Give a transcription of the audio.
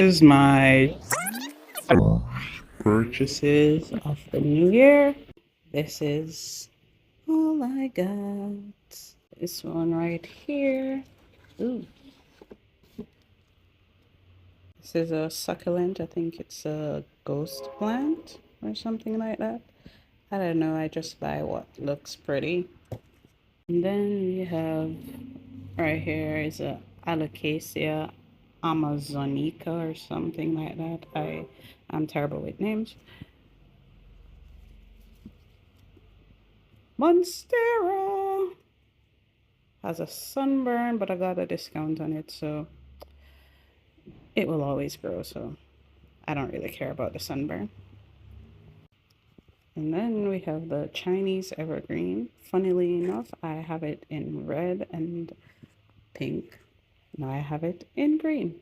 This is my purchases of the new year. This is all I got. This one right here. Ooh, this is a succulent. I think it's a ghost plant or something like that. I don't know. I just buy what looks pretty. And then we have right here is a Alocasia amazonica or something like that. I'm terrible with names. Monstera has a sunburn, but I got a discount on it, so it will always grow. So I don't really care about the sunburn. And then we have the Chinese evergreen. Funnily enough, I have it in red and pink. Now I have it in green.